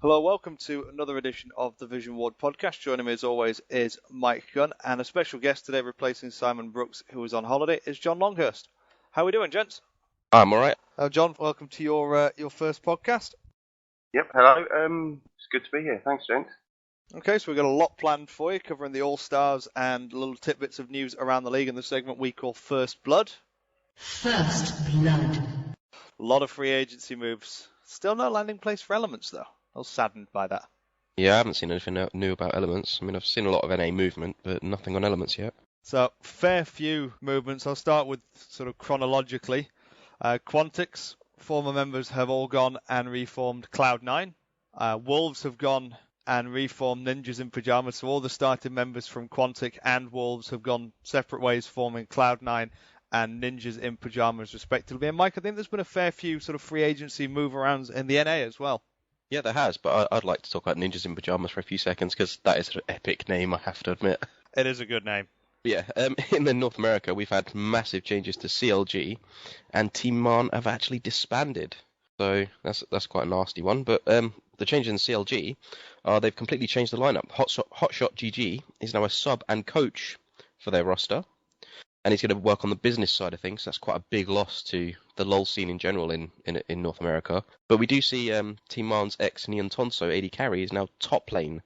Hello, welcome to another edition of the Vision Ward podcast. Joining me as always is Mike Gunn, and a special guest today replacing Simon Brooks, who is on holiday, is John Longhurst. How are we doing, gents? I'm all right. John, welcome to your first podcast. Yep, hello. It's good to be here. Thanks, gents. Okay, so we've got a lot planned for you, covering the All-Stars and little tidbits of news around the league in the segment we call First Blood. First Blood. A lot of free agency moves. Still no landing place for Elements, though. I was saddened by that. Yeah, I haven't seen anything new about Elements. I mean, I've seen a lot of NA movement, but nothing on Elements yet. So, fair few movements. I'll start with sort of chronologically. Quantix, former members have all gone and reformed Cloud9. Wolves have gone and reformed Ninjas in Pyjamas. So all the starting members from Quantic and Wolves have gone separate ways, forming Cloud9 and Ninjas in Pyjamas, respectively. And Mike, I think there's been a fair few sort of free agency move-arounds in the NA as well. Yeah, there has, but I'd like to talk about Ninjas in Pyjamas for a few seconds, because that is an epic name, I have to admit. It is a good name. Yeah, in North America, we've had massive changes to CLG, and Team Man have actually disbanded. So that's quite a nasty one. But the changes in CLG are they've completely changed the lineup. Hotshot GG is now a sub and coach for their roster, and he's going to work on the business side of things. That's quite a big loss to the LoL scene in general in North America. But we do see Team Man's ex Neon Tonso, AD Carry, is now top lane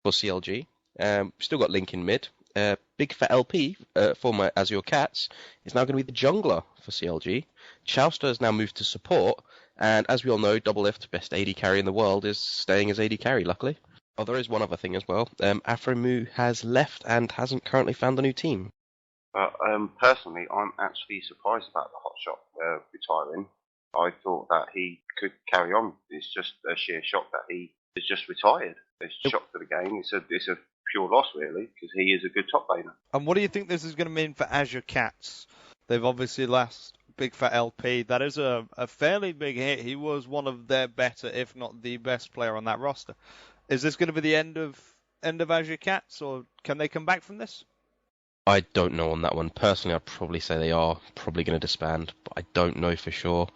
for CLG. Still got Link in mid. Big Fat LP, former Azure Cats, is now going to be the jungler for CLG. Chowster has now moved to support, and as we all know, Double Lift, best AD carry in the world, is staying as AD carry, luckily. Oh, there is one other thing as well. Afromu has left and hasn't currently found a new team. Personally, I'm actually surprised about the Hotshot retiring. I thought that he could carry on. It's just a sheer shock that he has just retired. It's a shock to the game. It's a pure loss, really, because he is a good top laner. And what do you think this is going to mean for Azure Cats? They've obviously lost Big Fat LP. That is a fairly big hit. He was one of their better, if not the best player on that roster. Is this going to be the end of Azure Cats, or can they come back from this? I don't know on that one. Personally, I'd probably say they are probably going to disband, but I don't know for sure.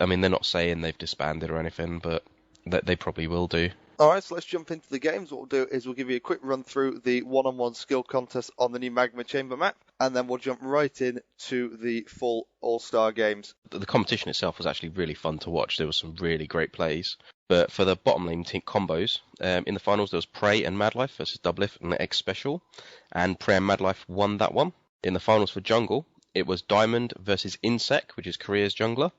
I mean, they're not saying they've disbanded or anything, but they probably will do. All right, so let's jump into the games. What we'll do is we'll give you a quick run through the one-on-one skill contest on the new Magma Chamber map, and then we'll jump right in to the full All-Star games. The competition itself was actually really fun to watch. There were some really great plays. But for the bottom lane team combos, in the finals there was Prey and Madlife versus Doublelift and X Special, and Prey and Madlife won that one. In the finals for jungle, it was Diamond versus Insec, which is Korea's jungler,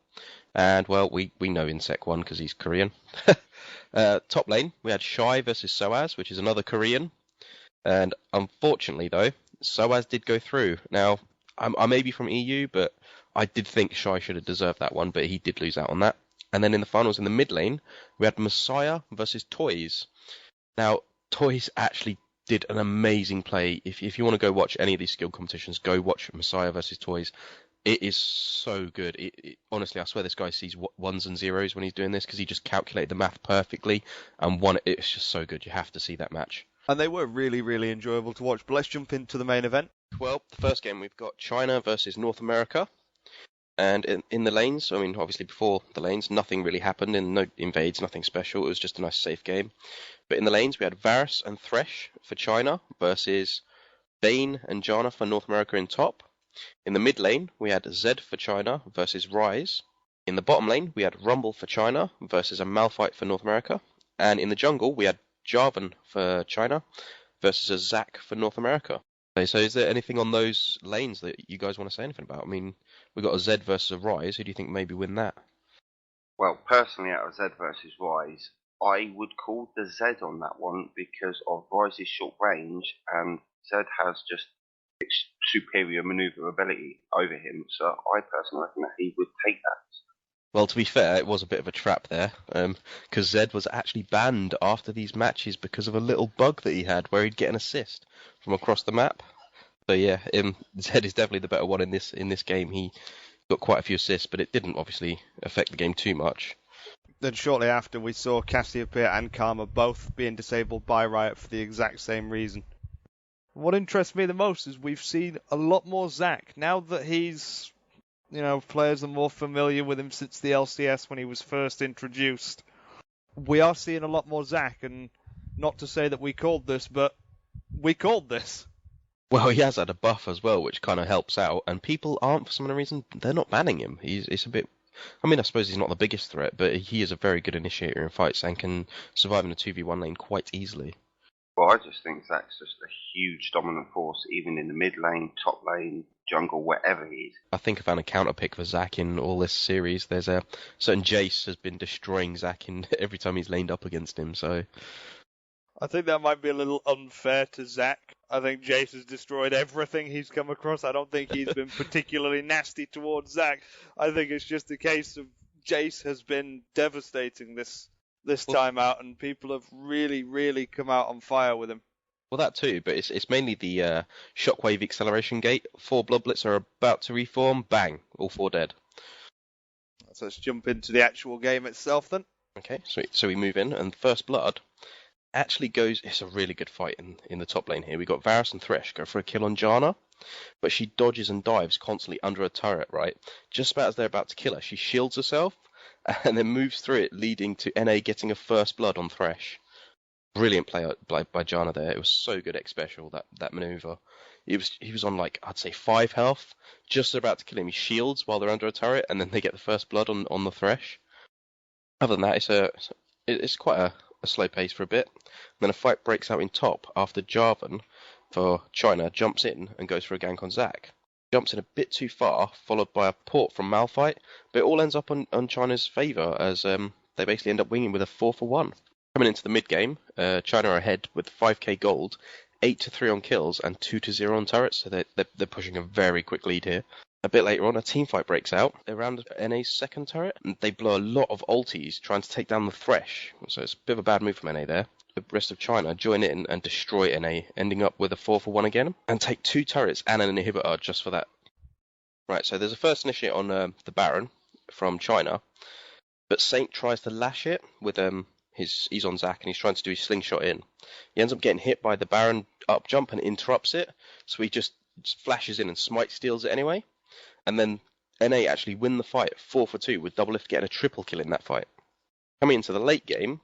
and well, we know Insec won because he's Korean. Top lane, we had Shy versus Soaz, which is another Korean, and unfortunately though, Soaz did go through. Now, I may be from EU, but I did think Shy should have deserved that one, but he did lose out on that. And then in the finals in the mid lane, we had Messiah versus Toys. Now, Toys actually did an amazing play. If you want to go watch any of these skill competitions, go watch Messiah versus Toys. It is so good. Honestly, I swear this guy sees ones and zeros when he's doing this, because he just calculated the math perfectly and won it. It's just so good. You have to see that match. And they were really, really enjoyable to watch. But let's jump into the main event. Well, the first game we've got China versus North America. And in the lanes, I mean, obviously before the lanes, nothing really happened. No invades, nothing special. It was just a nice, safe game. But in the lanes, we had Varus and Thresh for China versus Bane and Jana for North America in top. In the mid lane, we had Zed for China versus Ryze. In the bottom lane, we had Rumble for China versus a Malphite for North America. And in the jungle, we had Jarvan for China versus a Zac for North America. Okay, so is there anything on those lanes that you guys want to say anything about? I mean, we got a Zed versus a Ryze. Who do you think maybe win that? Well, personally, out of Zed versus Ryze, I would call the Zed on that one because of Ryze's short range, and Zed has just superior maneuverability over him. So I personally reckon that he would take that. Well, to be fair, it was a bit of a trap there, because Zed was actually banned after these matches because of a little bug that he had where he'd get an assist from across the map. So yeah, Zed is definitely the better one in this game. He got quite a few assists, but it didn't obviously affect the game too much. Then shortly after, we saw Cassiopeia and Karma both being disabled by Riot for the exact same reason. What interests me the most is we've seen a lot more Zac. Now that he's, players are more familiar with him since the LCS when he was first introduced. we are seeing a lot more Zac, and not to say that we called this, but we called this. Well, he has had a buff as well, which kind of helps out, and people aren't, for some reason, they're not banning him. It's a bit... I mean, I suppose he's not the biggest threat, but he is a very good initiator in fights and can survive in a 2v1 lane quite easily. Well, I just think Zac's just a huge dominant force, even in the mid lane, top lane, jungle, wherever he is. I think I found a counter pick for Zac in all this series. There's a certain Jace has been destroying Zac in every time he's laned up against him, so... I think that might be a little unfair to Zac. I think Jace has destroyed everything he's come across. I don't think he's been particularly nasty towards Zac. I think it's just a case of Jace has been devastating this time out, and people have really, really come out on fire with him. Well, that too, but it's mainly the Shockwave acceleration gate. 4 Bloodblitz are about to reform. Bang, all 4 dead. So let's jump into the actual game itself then. Okay, sweet. So we move in, and First Blood actually goes... It's a really good fight in the top lane here. We got Varus and Thresh go for a kill on Janna, but she dodges and dives constantly under a turret, right? Just about as they're about to kill her, she shields herself, and then moves through it, leading to NA getting a First Blood on Thresh. Brilliant play by Janna there. It was so good X special, that maneuver. He was on, like, I'd say 5 health, just about to kill him. He shields while they're under a turret, and then they get the First Blood on the Thresh. Other than that, it's quite a slow pace for a bit. And then a fight breaks out in top after Jarvan for China jumps in and goes for a gank on Zac. Jumps in a bit too far, followed by a port from Malphite, but it all ends up on China's favour as they basically end up winning with a 4-for-1. Coming into the mid game, China are ahead with 5k gold, 8-3 on kills and 2-0 on turrets, so they're pushing a very quick lead here. A bit later on, a team fight breaks out around NA's second turret, and they blow a lot of ultis trying to take down the Thresh, so it's a bit of a bad move from NA there. The rest of China join in and destroy NA, ending up with a 4-for-1 again, and take 2 turrets and an inhibitor just for that. Right, so there's a first initiate on the Baron from China, but Saint tries to lash it with he's on Zac and he's trying to do his slingshot in. He ends up getting hit by the Baron up jump and interrupts it, so he just flashes in and smite steals it anyway. And then NA actually win the fight 4-for-2 with Doublelift getting a triple kill in that fight. Coming into the late game,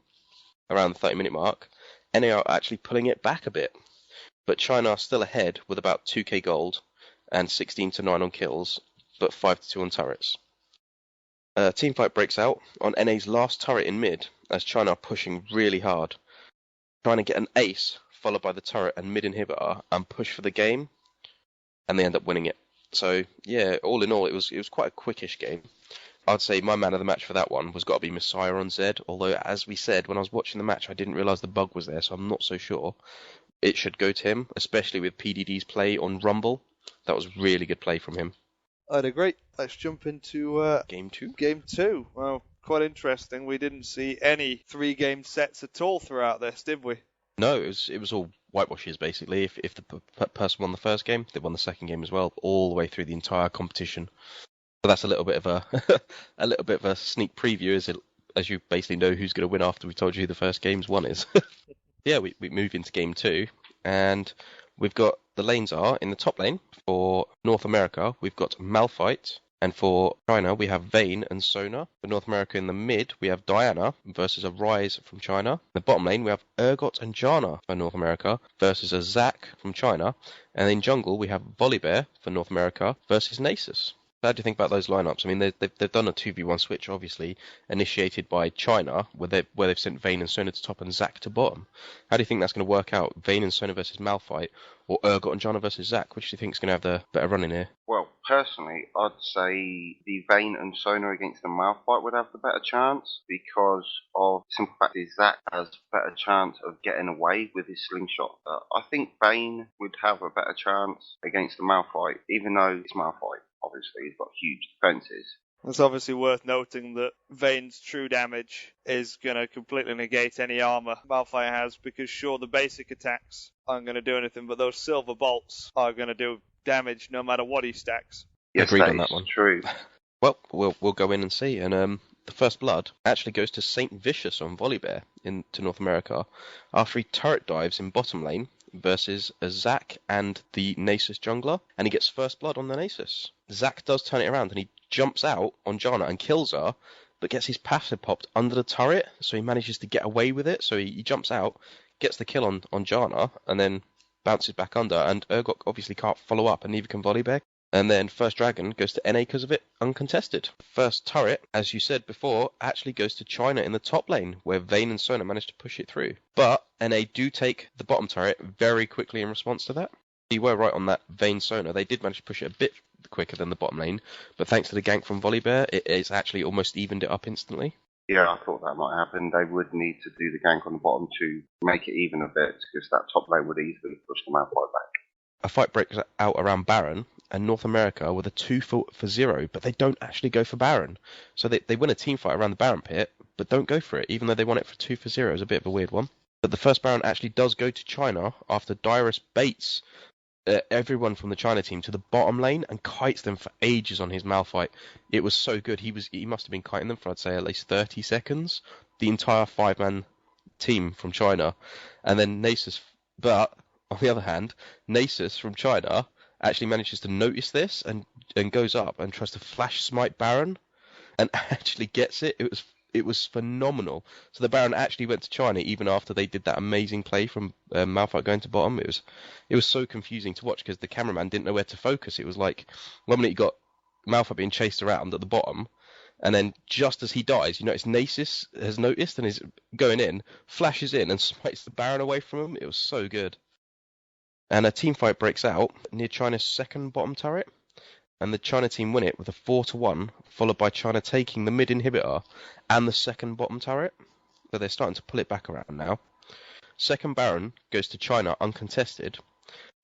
around the 30-minute mark, NA are actually pulling it back a bit. But China are still ahead with about 2k gold and 16-9 on kills, but 5-2 on turrets. Team fight breaks out on NA's last turret in mid, as China are pushing really hard, trying to get an ace, followed by the turret and mid inhibitor, and push for the game, and they end up winning it. So, yeah, all in all, it was quite a quickish game. I'd say my man of the match for that one was got to be Messiah on Zed, although, as we said, when I was watching the match, I didn't realise the bug was there, so I'm not so sure. It should go to him, especially with PDD's play on Rumble. That was really good play from him. I'd agree. Let's jump into Game 2. Game 2. Well, quite interesting. We didn't see any 3-game sets at all throughout this, did we? No, it was all whitewashes basically. If the person won the first game, they won the second game as well, all the way through the entire competition. So that's a little bit of a sneak preview, as you basically know who's going to win after we told you who the first game's one is. Yeah, we move into Game 2, and we've got the lanes are in the top lane for North America. We've got Malphite. And for China, we have Vayne and Sona. For North America in the mid, we have Diana versus a Ryze from China. In the bottom lane, we have Urgot and Janna for North America versus a Zac from China. And in jungle, we have Volibear for North America versus Nasus. How do you think about those lineups? I mean, they've done a 2v1 switch, obviously, initiated by China, where they've sent Vayne and Sona to top and Zac to bottom. How do you think that's going to work out? Vayne and Sona versus Malphite, or Urgot and Janna versus Zac? Which do you think is going to have the better run in here? Well, personally, I'd say the Vayne and Sona against the Malphite would have the better chance because of the simple fact is Zac has a better chance of getting away with his slingshot. I think Vayne would have a better chance against the Malphite, even though it's Malphite. Obviously, he's got huge defences. It's obviously worth noting that Vayne's true damage is going to completely negate any armour Malphite has, because sure, the basic attacks aren't going to do anything, but those silver bolts are going to do damage no matter what he stacks. Yes, Agreed on that one. True. Well, we'll go in and see, and the first blood actually goes to Saint Vicious on Volibear to North America after he turret dives in bottom lane versus a Zac and the Nasus jungler, and he gets first blood on the Nasus. Zac does turn it around and he jumps out on Janna and kills her, but gets his passive popped under the turret, so he manages to get away with it. So he jumps out, gets the kill on Janna, and then bounces back under, and Urgot obviously can't follow up, and neither can Volibear. And then First Dragon goes to NA because of it, uncontested. First turret, as you said before, actually goes to China in the top lane, where Vayne and Sona managed to push it through. But NA do take the bottom turret very quickly in response to that. You were right on that Vayne Sona. They did manage to push it a bit quicker than the bottom lane, but thanks to the gank from Volibear, it's actually almost evened it up instantly. Yeah, I thought that might happen. They would need to do the gank on the bottom to make it even a bit, because that top lane would easily push them out right back. A fight breaks out around Baron, and North America with a 2 for 0, but they don't actually go for Baron. So they win a team fight around the Baron pit, but don't go for it, even though they won it for 2 for 0. It's a bit of a weird one. But the first Baron actually does go to China after Dyrus baits everyone from the China team to the bottom lane and kites them for ages on his Malphite. It was so good. He must have been kiting them for, I'd say, at least 30 seconds. The entire 5-man team from China. And then Nasus, but on the other hand, Nasus from China actually manages to notice this and goes up and tries to flash smite Baron and actually gets it. It was phenomenal. So the Baron actually went to China even after they did that amazing play from Malphite going to bottom. It was so confusing to watch because the cameraman didn't know where to focus. It was like one minute you got Malphite being chased around at the bottom, and then just as he dies, you notice Nasus has noticed and is going in, flashes in and smites the Baron away from him. It was so good. And a team fight breaks out near China's second bottom turret, and the China team win it with a 4-1, followed by China taking the mid inhibitor and the second bottom turret. But they're starting to pull it back around now. Second Baron goes to China uncontested,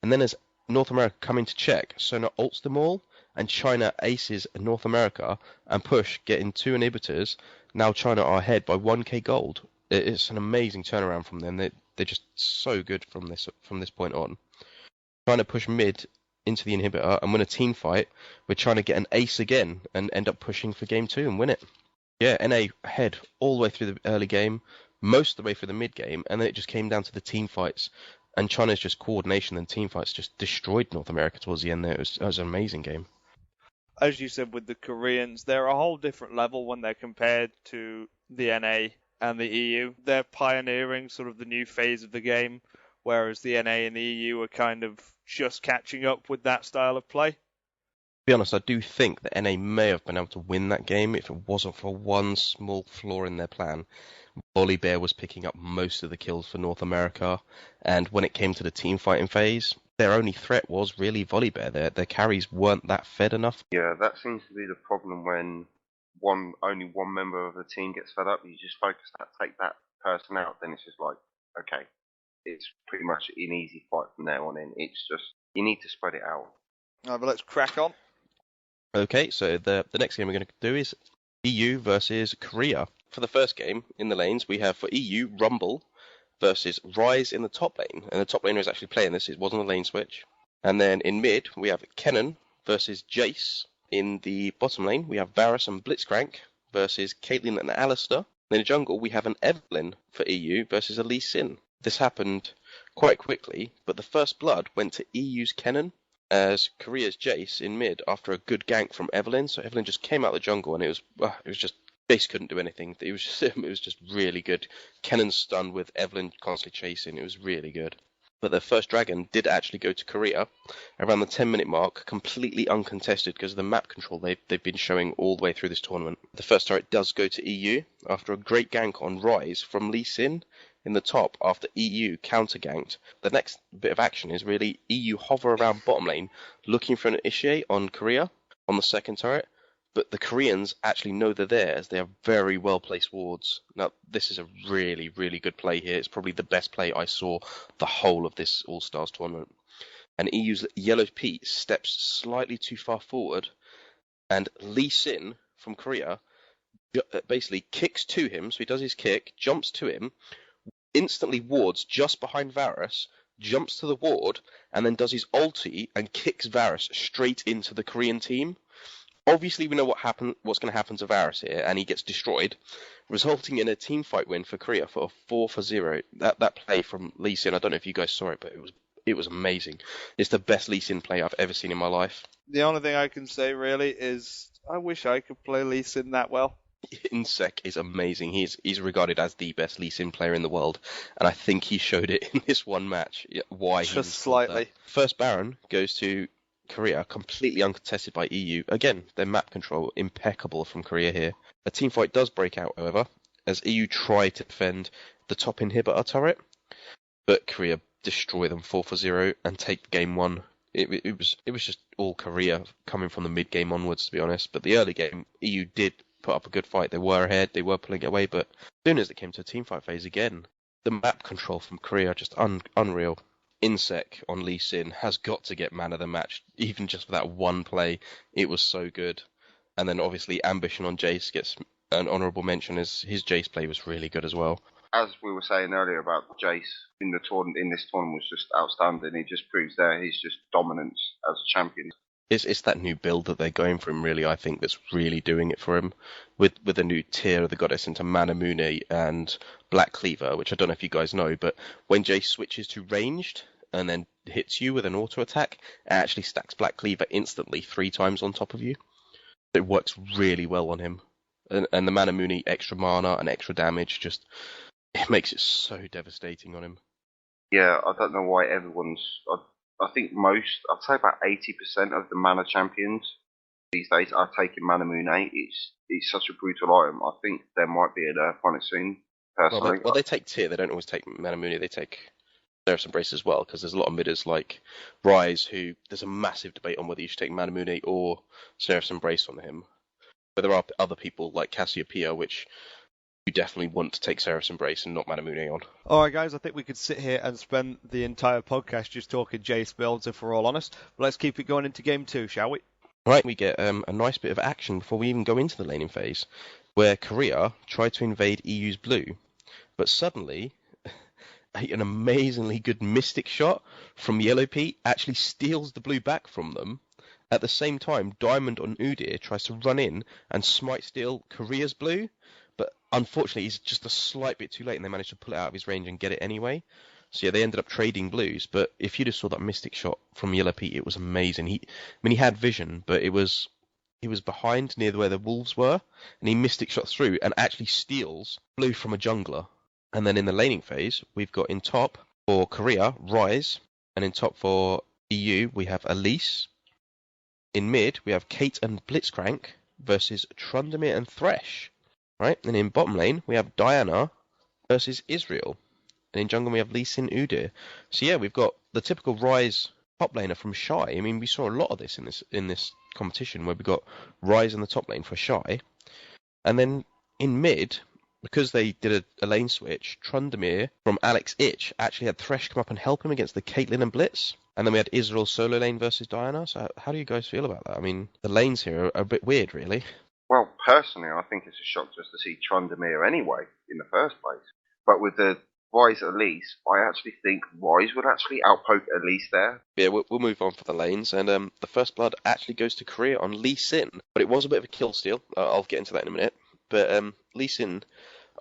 and then as North America come into check, Sona ults them all, and China aces North America and push, getting 2 inhibitors. Now China are ahead by 1k gold. It's an amazing turnaround from them. They're just so good from this point on. China push mid into the inhibitor and win a team fight. We're trying to get an ace again and end up pushing for game 2 and win it. Yeah, NA ahead all the way through the early game, most of the way through the mid game, and then it just came down to the team fights. And China's just coordination and team fights just destroyed North America towards the end there. It was an amazing game. As you said with the Koreans, they're a whole different level when they're compared to the NA and the EU. They're pioneering sort of the new phase of the game, whereas the NA and the EU are kind of just catching up with that style of play. To be honest, I do think that NA may have been able to win that game if it wasn't for one small flaw in their plan. Volibear was picking up most of the kills for North America, and when it came to the team fighting phase, their only threat was really Volibear. Their carries weren't that fed enough. Yeah, that seems to be the problem when only one member of the team gets fed up. You just focus that, take that person out, then it's just like, okay, it's pretty much an easy fight from there on in. It's just, you need to spread it out. But let's crack on. Okay, so the next game we're going to do is EU versus Korea. For the first game in the lanes, we have for EU Rumble versus Rise in the top lane. And the top laner is actually playing this. It wasn't a lane switch. And then in mid, we have Kennen versus Jace. In the bottom lane, we have Varus and Blitzcrank versus Caitlyn and Alistar. Then in jungle, we have an Evelynn for EU versus a Lee Sin. This happened quite quickly, but the first blood went to EU's Kennen as Korea's Jace in mid after a good gank from Evelynn. So Evelynn just came out of the jungle and it was just Jace couldn't do anything. It was just really good. Kennen stunned with Evelynn constantly chasing. It was really good. But the first dragon did actually go to Korea around the 10-minute mark, completely uncontested because of the map control they've been showing all the way through this tournament. The first turret does go to EU after a great gank on Rise from Lee Sin in the top after EU counter-ganked. The next bit of action is really EU hover around bottom lane looking for an initiate on Korea on the second turret. But the Koreans actually know they're there as they have very well-placed wards. Now, this is a really, really good play here. It's probably the best play I saw the whole of this All-Stars tournament. And EU's Yellow Pete steps slightly too far forward, and Lee Sin from Korea basically kicks to him, so he does his kick, jumps to him, instantly wards just behind Varus, jumps to the ward, and then does his ulti and kicks Varus straight into the Korean team. Obviously, we know what's going to happen to Varus here, and he gets destroyed, resulting in a team fight win for Korea for a 4-0. That play from Lee Sin, I don't know if you guys saw it, but it was amazing. It's the best Lee Sin play I've ever seen in my life. The only thing I can say really is I wish I could play Lee Sin that well. Insec is amazing. He's regarded as the best Lee Sin player in the world, and I think he showed it in this one match. Why he Just was called that. slightly. First Baron goes to Korea, completely uncontested by EU. Again, their map control impeccable from Korea here. A team fight does break out, however, as EU try to defend the top inhibitor turret, but Korea destroy them 4-0 and take game one. It was just all Korea coming from the mid game onwards, to be honest. But the early game, EU did put up a good fight. They were ahead, they were pulling it away, but as soon as it came to a team fight phase again, the map control from Korea just unreal. Insec on Lee Sin has got to get man of the match, even just for that one play. It was so good. And then obviously Ambition on Jace gets an honourable mention, as his Jace play was really good as well. As we were saying earlier about Jace in this tournament was just outstanding. He just proves there he's just dominance as a champion. It's that new build that they're going for him, really, I think, that's really doing it for him. With a new tier of the goddess into Manamune and Black Cleaver, which I don't know if you guys know, but when Jace switches to ranged and then hits you with an auto attack, it actually stacks Black Cleaver instantly 3 times on top of you. It works really well on him. And the Manamune extra mana and extra damage just... It makes it so devastating on him. Yeah, I don't know why everyone's... I think I'd say about 80% of the mana champions these days are taking Manamune. It's such a brutal item. I think there might be a nerf on it soon, personally. Well, they take tier. They don't always take Manamune. They take Seraph's Embrace as well, because there's a lot of midders like Rise who... There's a massive debate on whether you should take Manamune or Seraph's Embrace on him. But there are other people like Cassiopeia, which... You definitely want to take Seraph's Embrace and not Manamune on. Alright guys, I think we could sit here and spend the entire podcast just talking Jace builds if we're all honest. But let's keep it going into game 2, shall we? Right, we get a nice bit of action before we even go into the laning phase, where Korea tried to invade EU's blue, but suddenly an amazingly good Mystic shot from Yellow Pete actually steals the blue back from them. At the same time, Diamond on Udyr tries to run in and smite steal Korea's blue, but unfortunately he's just a slight bit too late and they managed to pull it out of his range and get it anyway. So yeah, they ended up trading blues, but if you just saw that Mystic shot from Yellow Pete, it was amazing. He had vision, but he was behind near where the wolves were, and he Mystic shot through and actually steals blue from a jungler. And then in the laning phase, we've got in top for Korea, Rise, and in top for EU, we have Elise. In mid, we have Kate and Blitzcrank versus Trundamere and Thresh. Right, and in bottom lane, we have Diana versus Israel. And in jungle, we have Lee Sin Udyr. So yeah, we've got the typical Rise top laner from Shy. I mean, we saw a lot of this in this competition where we got Rise in the top lane for Shy. And then in mid, because they did a lane switch, Trundamere from Alex Ich actually had Thresh come up and help him against the Caitlyn and Blitz. And then we had Israel solo lane versus Diana. So how do you guys feel about that? I mean, the lanes here are a bit weird, really. Well, personally, I think it's a shock just to see Trundamere anyway, in the first place. But with the Rise Elise, I actually think Rise would actually outpoke Elise there. Yeah, we'll move on for the lanes, and the first blood actually goes to Korea on Lee Sin, but it was a bit of a kill steal. I'll get into that in a minute. But Lee Sin,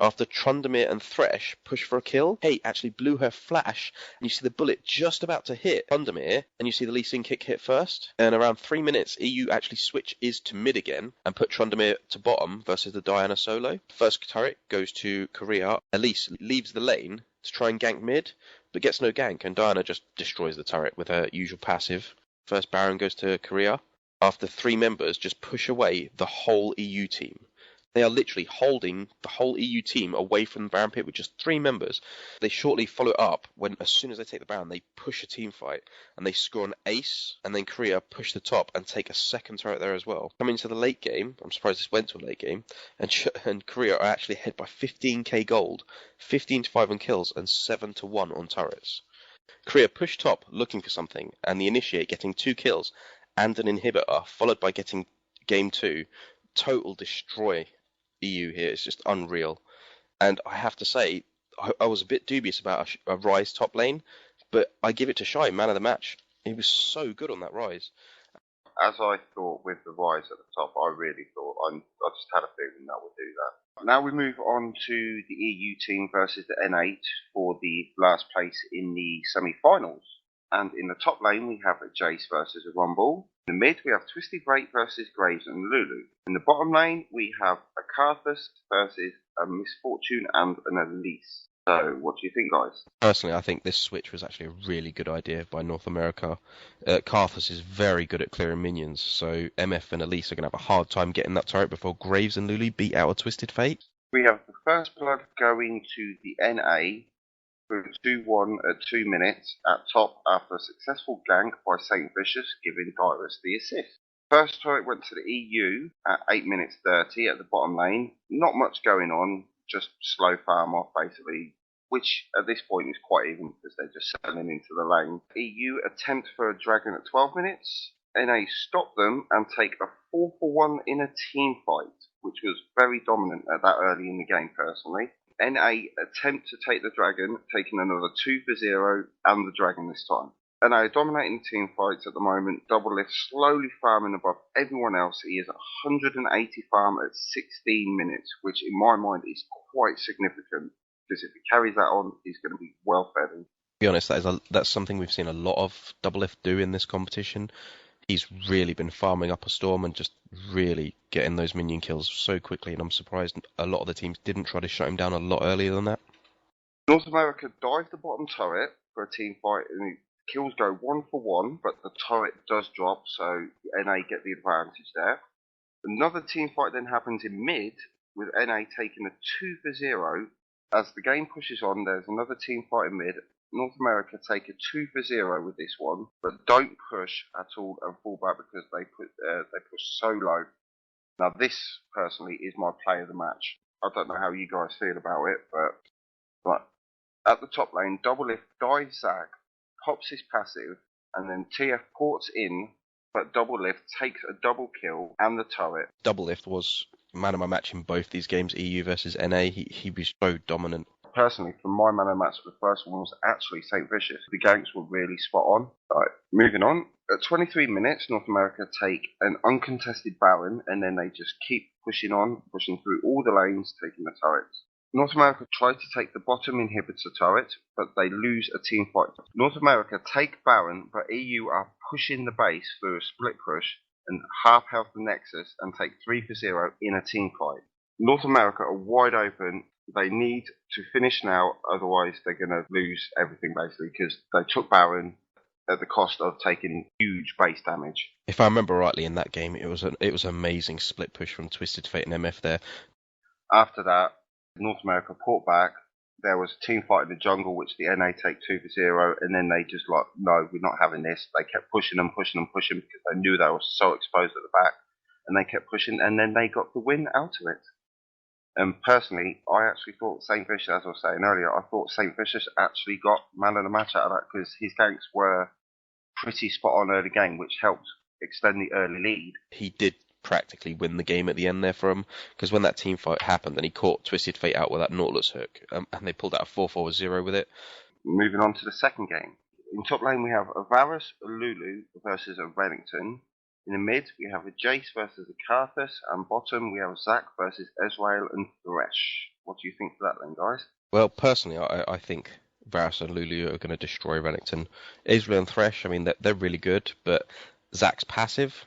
after Trundamere and Thresh push for a kill, Kate actually blew her flash, and you see the bullet just about to hit Trundamere, and you see the Lee Sin kick hit first. And around 3 minutes, EU actually switches to mid again and put Trundamere to bottom versus the Diana solo. First turret goes to Korea. Elise leaves the lane to try and gank mid, but gets no gank, and Diana just destroys the turret with her usual passive. First Baron goes to Korea. After 3 members just push away the whole EU team. They are literally holding the whole EU team away from the Baron pit with just 3 members. They shortly follow up when, as soon as they take the Baron, they push a team fight and they score an ace, and then Korea push the top and take a second turret there as well. Coming to the late game, I'm surprised this went to a late game, and Korea are actually ahead by 15k gold, 15-5 on kills, and 7-1 on turrets. Korea push top looking for something, and the Initiate getting 2 kills and an inhibitor, followed by getting game 2. Total destroy EU here. It's just unreal. And I have to say, I was a bit dubious about a Rise top lane, but I give it to Shy, man of the match. He was so good on that Rise. As I thought with the Rise at the top, I really thought, I just had a feeling that would do that. Now we move on to the EU team versus the N8 for the last place in the semi-finals. And in the top lane, we have a Jace versus a Rumble. In the mid, we have Twisted Fate versus Graves and Lulu. In the bottom lane, we have Akarthus versus a Misfortune and an Elise. So, what do you think, guys? Personally, I think this switch was actually a really good idea by North America. Karthus is very good at clearing minions, so MF and Elise are going to have a hard time getting that turret before Graves and Lulu beat out a Twisted Fate. We have the first blood going to the NA for 2-1 at 2 minutes at top after a successful gank by St. Vicious, giving Dyrus the assist. First turret went to the EU at 8 minutes 30 at the bottom lane. Not much going on, just slow farm off basically, which at this point is quite even because they're just selling into the lane. EU attempt for a dragon at 12 minutes. NA stop them and take a 4-for-1 in a team fight, which was very dominant at that early in the game personally. NA attempt to take the dragon, taking another 2-for-0 and the dragon this time. NA dominating the team fights at the moment. Doublelift slowly farming above everyone else. He is 180 farm at 16 minutes, which in my mind is quite significant because if he carries that on, he's going to be well fed. To be honest, that's something we've seen a lot of Doublelift do in this competition. He's really been farming up a storm and just really getting those minion kills so quickly, and I'm surprised a lot of the teams didn't try to shut him down a lot earlier than that. North America dive the bottom turret for a team fight, and kills go 1-for-1, but the turret does drop, so NA get the advantage there. Another team fight then happens in mid, with NA taking a 2-for-0. As the game pushes on, there's another team fight in mid. North America take a 2-for-0 with this one, but don't push at all and fall back because they push so low. Now this, personally, is my play of the match. I don't know how you guys feel about it, but at the top lane, Doublelift dives Zac, pops his passive, and then TF ports in, but Doublelift takes a double kill and the turret. Doublelift was man of my match in both these games, EU versus NA. He was so dominant. Personally, for my man of match, the first one was actually St. Vicious. The ganks were really spot on. Right, moving on. At 23 minutes, North America take an uncontested Baron, and then they just keep pushing on, pushing through all the lanes, taking the turrets. North America try to take the bottom inhibitor turret, but they lose a team fight. North America take Baron, but EU are pushing the base through a split push and half health the Nexus and take 3-for-0 in a team fight. North America are wide open. They need to finish now, otherwise they're going to lose everything basically because they took Baron at the cost of taking huge base damage. If I remember rightly, in that game, it was an amazing split push from Twisted Fate and MF there. After that, North America port back. There was a team fight in the jungle, which the NA take 2-for-0, and then they just like, no, we're not having this. They kept pushing because they knew they were so exposed at the back, and they kept pushing, and then they got the win out of it. And personally, I actually thought St. Vicious, as I was saying earlier, I thought St. Vicious actually got man of the match out of that because his ganks were pretty spot on early game, which helped extend the early lead. He did practically win the game at the end there for him, because when that team fight happened and he caught Twisted Fate out with that Nautilus hook, and they pulled out a 4-4-0 with it. Moving on to the second game. In top lane we have a Varus, a Lulu versus a Renekton. In the mid we have a Jace versus a Karthus, and bottom we have Zac versus Ezreal and Thresh. What do you think for that then, guys? Well, personally, I think Varus and Lulu are going to destroy Renekton. Ezreal and Thresh, I mean, they're really good, but Zac's passive,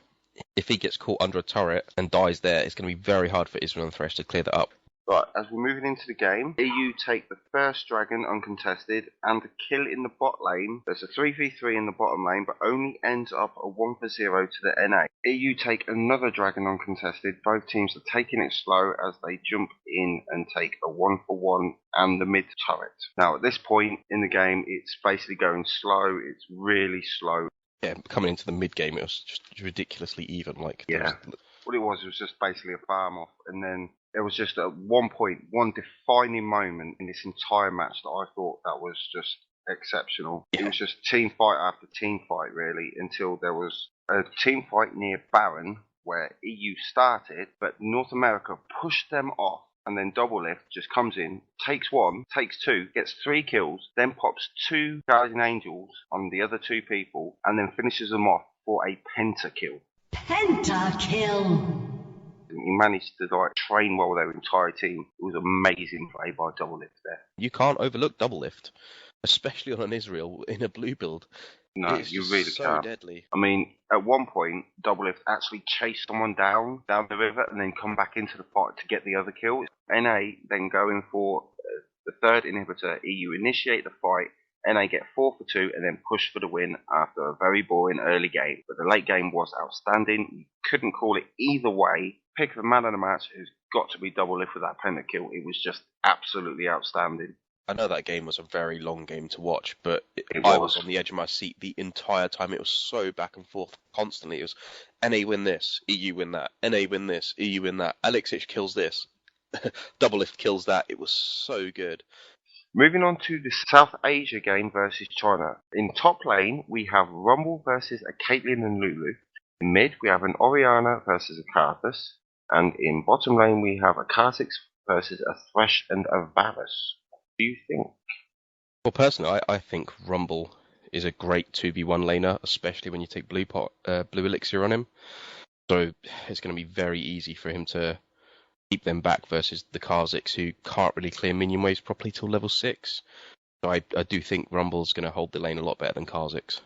if he gets caught under a turret and dies there, it's going to be very hard for Ezreal and Thresh to clear that up. Right, as we're moving into the game, EU take the first dragon uncontested, and the kill in the bot lane. There's a 3v3 in the bottom lane, but only ends up a 1-for-0 to the NA. EU take another dragon uncontested. Both teams are taking it slow as they jump in and take a 1-for-1 and the mid turret. Now, at this point in the game, it's basically going slow. It's really slow. Yeah, coming into the mid game, it was just ridiculously even. Yeah. What it was just basically a farm off, and then there was just at one point, one defining moment in this entire match that I thought that was just exceptional. Yeah. It was just team fight after team fight, really, until there was a team fight near Baron where EU started, but North America pushed them off, and then Doublelift just comes in, takes one, takes two, gets 3 kills, then pops 2 Guardian Angels on the other 2 people, and then finishes them off for a pentakill. Pentakill! He managed to train well their entire team. It was amazing play by Doublelift there. You can't overlook Doublelift, especially on an Ezreal in a blue build. No, It's you just really so can't. deadly. I mean, at one point, Doublelift actually chased someone down the river and then come back into the fight to get the other kill. NA then going for the third inhibitor. EU initiate the fight. NA get 4 for 2 and then push for the win after a very boring early game. But the late game was outstanding. You couldn't call it either way. Pick the man of the match who's got to be Doublelift with that penta kill. It was just absolutely outstanding. I know that game was a very long game to watch, but I was on the edge of my seat the entire time. It was so back and forth constantly. It was NA win this, EU win that, NA win this, EU win that, Alexic kills this, Doublelift kills that. It was so good. Moving on to the South Asia game versus China. In top lane, we have Rumble versus a Caitlyn and Lulu. In mid, we have an Orianna versus a Karthus. And in bottom lane, we have a Kha'Zix versus a Thresh and a Varus. What do you think? Well, personally, I think Rumble is a great 2v1 laner, especially when you take blue elixir on him. So it's going to be very easy for him to keep them back versus the Kha'Zix, who can't really clear minion waves properly till level 6. So I do think Rumble's going to hold the lane a lot better than Kha'Zix.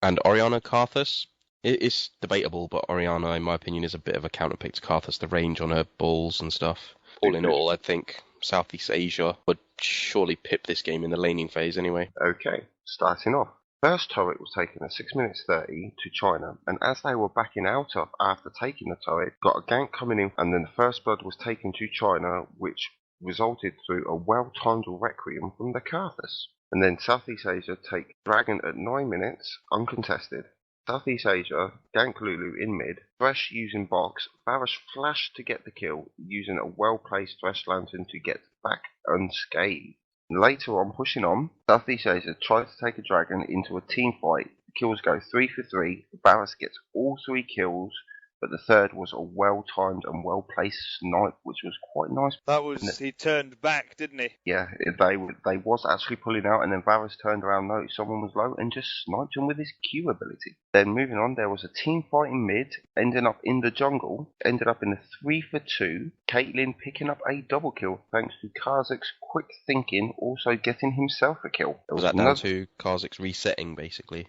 And Orianna Karthus, it's debatable, but Orianna, in my opinion, is a bit of a counterpick to Karthus. The range on her balls and stuff. All in all, I think Southeast Asia would surely pip this game in the laning phase anyway. Okay, starting off. First turret was taken at 6 minutes 30 to China, and as they were backing out of after taking the turret, got a gank coming in, and then the first blood was taken to China, which resulted through a well-timed Requiem from the Karthus. And then Southeast Asia take Dragon at 9 minutes, uncontested. Southeast Asia gank Lulu in mid, Thresh using box, Varus flashed to get the kill, using a well-placed Thresh Lantern to get back unscathed. Later on, pushing on, Southeast Asia tried to take a dragon into a team fight. The kills go 3 for 3, Varus gets all 3 kills, but the third was a well-timed and well-placed snipe, which was quite nice. He turned back, didn't he? Yeah, they was actually pulling out, and then Varus turned around, noticed someone was low, and just sniped him with his Q ability. Then moving on, there was a team fight in mid, ending up in the jungle, ended up in a 3 for 2. Caitlyn picking up a double kill thanks to Kha'Zix's quick thinking, also getting himself a kill. Was that down to Kha'Zix resetting, basically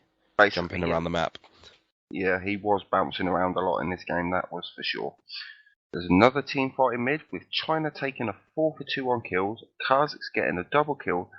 jumping around the map? Yeah, he was bouncing around a lot in this game, that was for sure. There's another team fight in mid, with China taking a 4 for 2 on kills, Kha'Zix getting a double kill,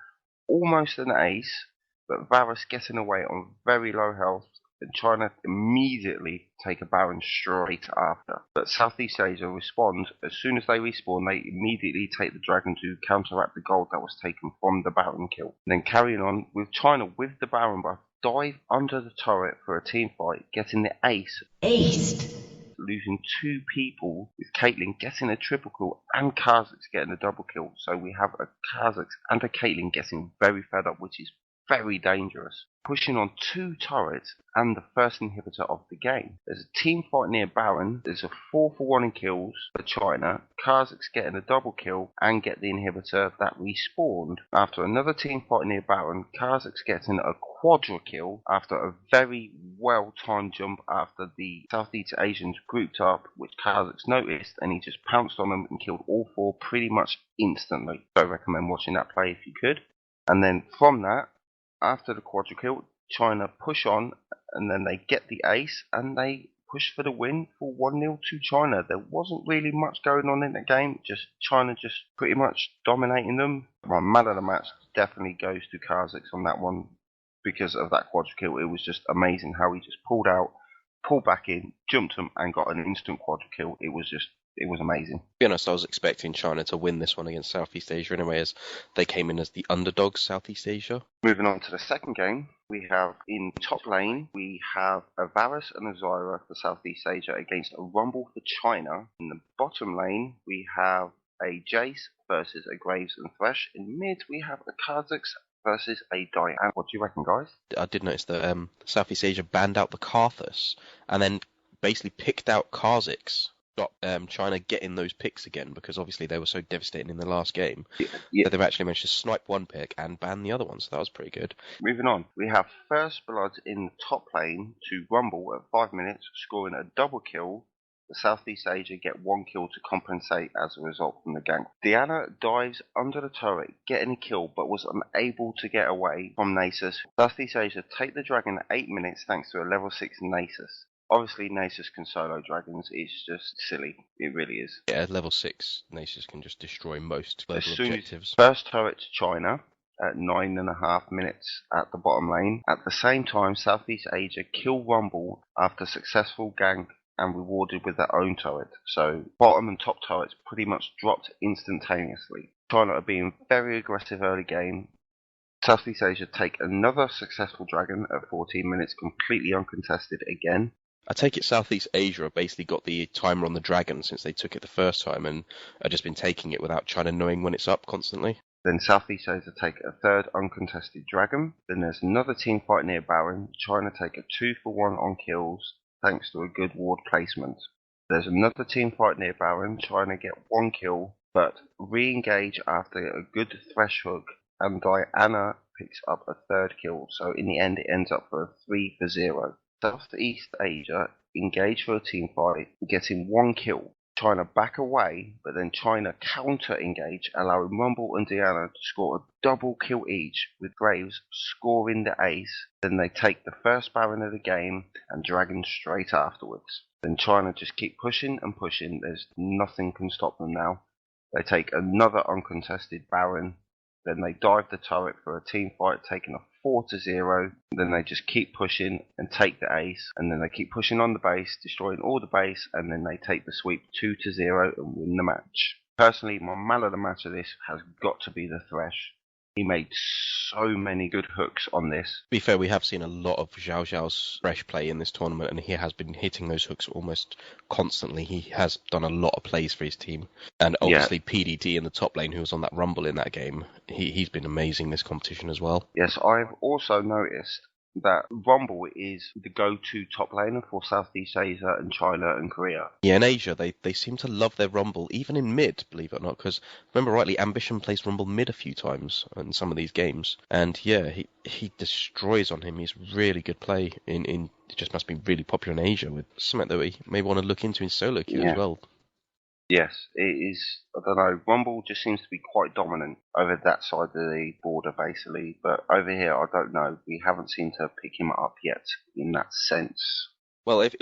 almost an ace, but Varus getting away on very low health, and China immediately take a Baron straight after. But Southeast Asia respond. As soon as they respawn, they immediately take the Dragon to counteract the gold that was taken from the Baron kill. And then carrying on, with China with the Baron buff, dive under the turret for a team fight, getting the ace. Aced. Losing 2 people, with Caitlyn getting a triple kill and Kha'Zix getting a double kill. So we have a Kha'Zix and a Caitlyn getting very fed up, which is very dangerous. Pushing on 2 turrets and the first inhibitor of the game. There's a team fight near Baron. There's a 4 for 1 in kills for China. Kha'Zix getting a double kill and get the inhibitor that respawned. After another team fight near Baron, Kha'Zix getting a quadra kill after a very well-timed jump after the Southeast Asians grouped up, which Kha'Zix noticed, and he just pounced on them and killed all 4 pretty much instantly. So I recommend watching that play if you could. And then from that, after the quadra kill, China push on, and then they get the ace, and they push for the win for 1-0 to China. There wasn't really much going on in the game, just China just pretty much dominating them. My man of the match definitely goes to Kha'Zix on that one because of that quadra kill. It was just amazing how he just pulled out, pulled back in, jumped them, and got an instant quadra kill. It was amazing. To be honest, I was expecting China to win this one against Southeast Asia anyway, as they came in as the underdogs, Southeast Asia. Moving on to the second game, we have in top lane, we have a Varus and a Zyra for Southeast Asia against a Rumble for China. In the bottom lane, we have a Jace versus a Graves and Thresh. In mid, we have a Kha'Zix versus a Diana. What do you reckon, guys? I did notice that Southeast Asia banned out the Karthus and then basically picked out Kha'Zix. Stop China getting those picks again, because obviously they were so devastating in the last game. Yeah. That they've actually managed to snipe one pick and ban the other one, so that was pretty good. Moving on, we have first blood in the top lane to Rumble at 5 minutes, scoring a double kill Southeast Asia get 1 kill to compensate as a result from the gank. Diana dives under the turret, getting a kill, but was unable to get away from Nasus. Southeast Asia take the dragon at 8 minutes thanks to a level 6 Nasus. Obviously, Nasus can solo dragons. It's just silly. It really is. Yeah, level 6 Nasus can just destroy most global objectives. First turret to China at 9.5 minutes at the bottom lane. At the same time, Southeast Asia kill Rumble after successful gank and rewarded with their own turret. So bottom and top turrets pretty much dropped instantaneously. China are being very aggressive early game. Southeast Asia take another successful dragon at 14 minutes, completely uncontested again. I take it Southeast Asia have basically got the timer on the dragon since they took it the first time and have just been taking it without China knowing when it's up constantly. Then Southeast Asia take a third uncontested dragon. Then there's another team fight near Baron. China take a 2-for-1 on kills thanks to a good ward placement. There's another team fight near Baron. China get 1 kill but re-engage after a good thresh hook, and Diana picks up a 3rd kill. So in the end it ends up for a 3-for-0. Southeast Asia engage for a team fight, getting 1 kill. China back away, but then China counter-engage, allowing Rumble and Diana to score a double kill each, with Graves scoring the ace. Then they take the first Baron of the game and Dragon straight afterwards. Then China just keep pushing and pushing. There's nothing can stop them now. They take another uncontested Baron. Then they dive the turret for a team fight, taking a 4-0. Then they just keep pushing and take the ace. And then they keep pushing on the base, destroying all the base. And then they take the sweep 2-0 and win the match. Personally, my man of the match of this has got to be the Thresh. He made so many good hooks on this. To be fair, we have seen a lot of Zhao Zhao's Thresh play in this tournament, and he has been hitting those hooks almost constantly. He has done a lot of plays for his team. And obviously PDD in the top lane, who was on that Rumble in that game, he's been amazing this competition as well. Yes, I've also noticed that Rumble is the go-to top laner for Southeast Asia and China and Korea. Yeah, in Asia, they seem to love their Rumble, even in mid, believe it or not, because remember rightly, Ambition plays Rumble mid a few times in some of these games. And yeah, he destroys on him. He's really good play. It just must be really popular in Asia, with something that we may want to look into in solo queue as well. Yes, it is. I don't know. Rumble just seems to be quite dominant over that side of the border, basically. But over here, I don't know. We haven't seemed to pick him up yet in that sense. Well, if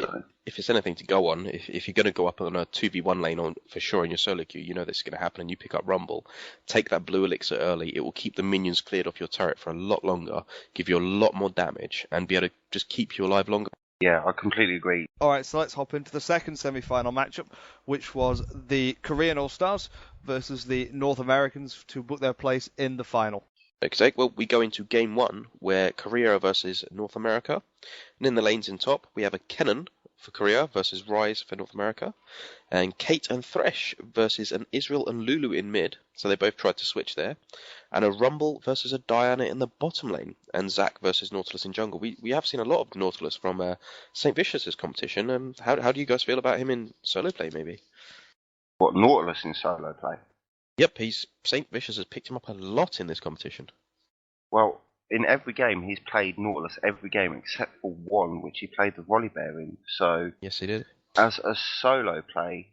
it's anything to go on, if you're going to go up on a 2v1 lane on for sure in your solo queue, you know this is going to happen, and you pick up Rumble, take that blue elixir early. It will keep the minions cleared off your turret for a lot longer, give you a lot more damage, and be able to just keep you alive longer. Yeah, I completely agree. Alright, so let's hop into the second semi-final matchup, which was the Korean All-Stars versus the North Americans to book their place in the final. Okay, well, we go into game 1, where Korea versus North America. And in the lanes in top, we have a Kennen for Korea versus Rise for North America. And Kate and Thresh versus an Israel and Lulu in mid. So they both tried to switch there. And a Rumble versus a Diana in the bottom lane. And Zac versus Nautilus in jungle. We have seen a lot of Nautilus from St. Vicious's competition. And how do you guys feel about him in solo play, maybe? What, Nautilus in solo play? Yep, St. Vicious has picked him up a lot in this competition. Well, in every game, he's played Nautilus every game except for one, which he played the Volibear in. So, yes, he did. As a solo play,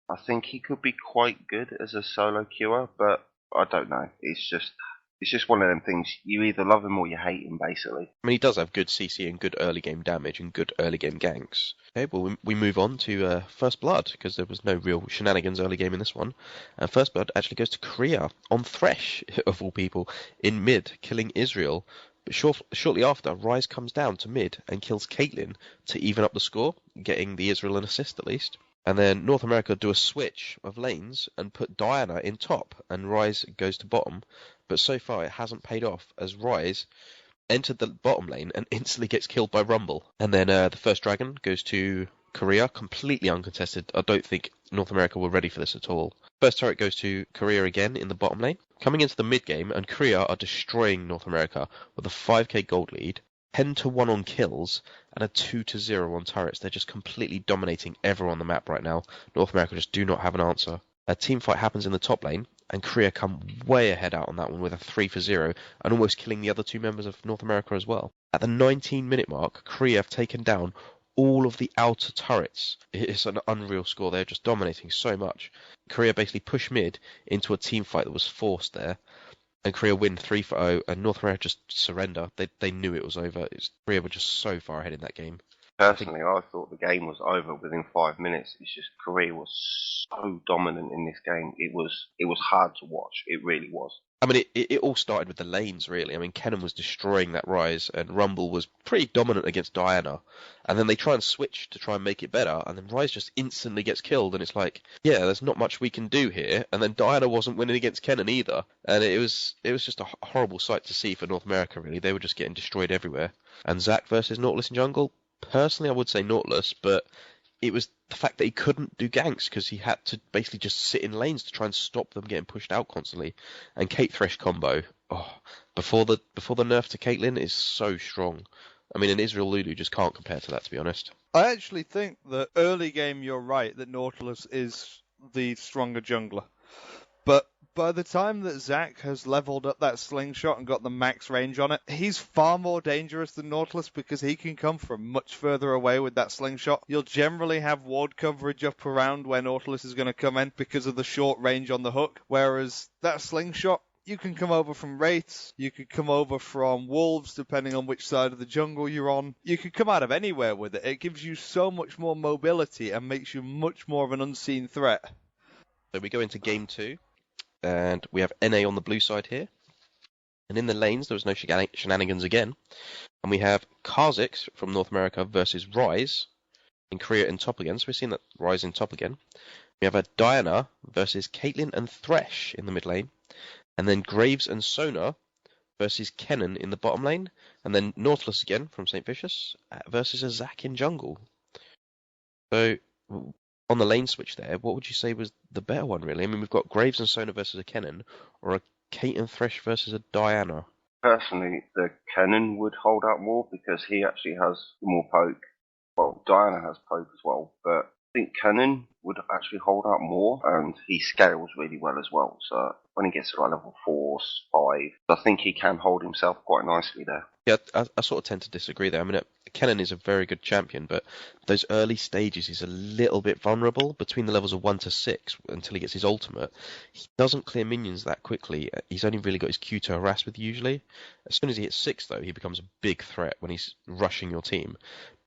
I think he could be quite good as a solo queuer, but I don't know. It's just one of them things. You either love him or you hate him, basically. I mean, he does have good CC and good early game damage and good early game ganks. Okay, well, we move on to First Blood, because there was no real shenanigans early game in this one. First Blood actually goes to Korea on Thresh, of all people, in mid, killing Israel. But shortly after, Rise comes down to mid and kills Caitlyn to even up the score, getting the Israel an assist at least. And then North America do a switch of lanes and put Diana in top, and Rise goes to bottom. But so far it hasn't paid off, as Rise entered the bottom lane and instantly gets killed by Rumble. And then the first dragon goes to Korea, completely uncontested. I don't think North America were ready for this at all. First turret goes to Korea again in the bottom lane. Coming into the mid game, and Korea are destroying North America with a 5k gold lead, 10-1 on kills, and a 2-0 on turrets. They're just completely dominating everyone on the map right now. North America just do not have an answer. A team fight happens in the top lane, and Korea come way ahead out on that one with a 3-0, and almost killing the other two members of North America as well. At the 19-minute mark, Korea have taken down all of the outer turrets. It's an unreal score. They're just dominating so much. Korea basically pushed mid into a team fight that was forced there, and Korea win 3-0, and North America just surrender. They knew it was over. Korea were just so far ahead in that game. Personally, I thought the game was over within 5 minutes. It's just Korea was so dominant in this game. It was hard to watch. It really was. I mean, it all started with the lanes, really. I mean, Kennen was destroying that Rise, and Rumble was pretty dominant against Diana. And then they try and switch to try and make it better, and then Rise just instantly gets killed, and it's like, yeah, there's not much we can do here. And then Diana wasn't winning against Kennen either, and it was just a horrible sight to see for North America, really. They were just getting destroyed everywhere. And Zac versus Nautilus in jungle, personally, I would say Nautilus, but it was the fact that he couldn't do ganks because he had to basically just sit in lanes to try and stop them getting pushed out constantly. And Kate Thresh combo, before the nerf to Caitlyn is so strong. I mean, in Israel, Lulu just can't compare to that, to be honest. I actually think that early game you're right that Nautilus is the stronger jungler. But by the time that Zac has leveled up that slingshot and got the max range on it, he's far more dangerous than Nautilus because he can come from much further away with that slingshot. You'll generally have ward coverage up around where Nautilus is going to come in because of the short range on the hook, whereas that slingshot, you can come over from Wraiths, you could come over from Wolves, depending on which side of the jungle you're on. You could come out of anywhere with it. It gives you so much more mobility and makes you much more of an unseen threat. So we go into game 2. And we have NA on the blue side here. And in the lanes, there was no shenanigans again. And we have Kha'Zix from North America versus Rise in Korea in top again. So we're seeing that Rise in top again. We have a Diana versus Caitlyn and Thresh in the mid lane. And then Graves and Sona versus Kennen in the bottom lane. And then Nautilus again from St. Vicious versus a Zac in jungle. So on the lane switch there, what would you say was the better one, really? I mean, we've got Graves and Sona versus a Kennen, or a Kate and Thresh versus a Diana. Personally, the Kennen would hold out more because he actually has more poke. Well, Diana has poke as well, but I think Kennen would actually hold out more, and he scales really well as well. So when he gets to like level 4, 5, I think he can hold himself quite nicely there. Yeah, I sort of tend to disagree there. I mean, Kennen is a very good champion, but those early stages he's a little bit vulnerable between the levels of 1 to 6 until he gets his ultimate. He doesn't clear minions that quickly. He's only really got his Q to harass with usually. As soon as he hits 6, though, he becomes a big threat when he's rushing your team.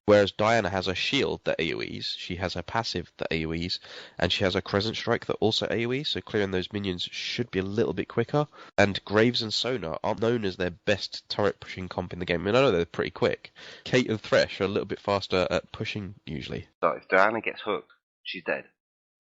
Whereas Diana has a shield that AoEs, she has her passive that AoEs, and she has a Crescent Strike that also AoEs, so clearing those minions should be a little bit quicker. And Graves and Sona aren't known as their best turret pushing comp in the game. I mean, I know they're pretty quick. Kate and Thresh are a little bit faster at pushing usually. So if Diana gets hooked, she's dead.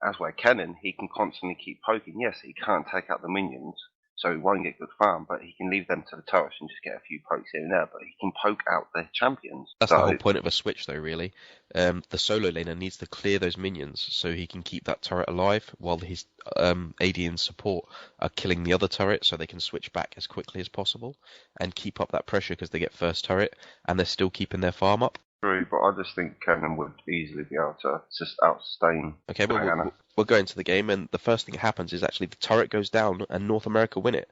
As where Kennen, he can constantly keep poking. Yes, he can't take out the minions, so he won't get good farm, but he can leave them to the turret and just get a few pokes here and there, but he can poke out their champions. That's the whole point of a switch, though, really. The solo laner needs to clear those minions so he can keep that turret alive, while his AD and support are killing the other turret so they can switch back as quickly as possible and keep up that pressure because they get first turret and they're still keeping their farm up. True, but I just think Kennen would easily be able to just outsustain. Okay, well, we'll go into the game, and the first thing that happens is actually the turret goes down and North America win it,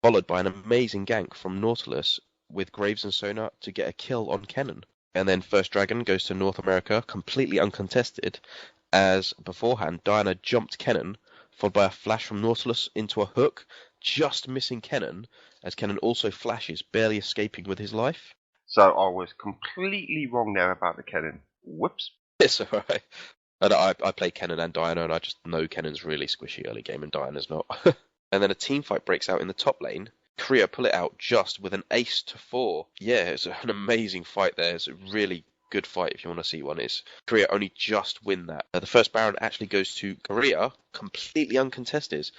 followed by an amazing gank from Nautilus with Graves and Sona to get a kill on Kennen. And then first dragon goes to North America, completely uncontested, as beforehand Diana jumped Kennen, followed by a flash from Nautilus into a hook, just missing Kennen, as Kennen also flashes, barely escaping with his life. So I was completely wrong there about the Kennen. Whoops. It's alright. I play Kennen and Diana, and I just know Kennen's really squishy early game, and Diana's not. And then a team fight breaks out in the top lane. Korea pull it out just with an ace to 4. Yeah, it's an amazing fight there. It's a really good fight if you want to see one. Is Korea only just win that. The first Baron actually goes to Korea, completely uncontested,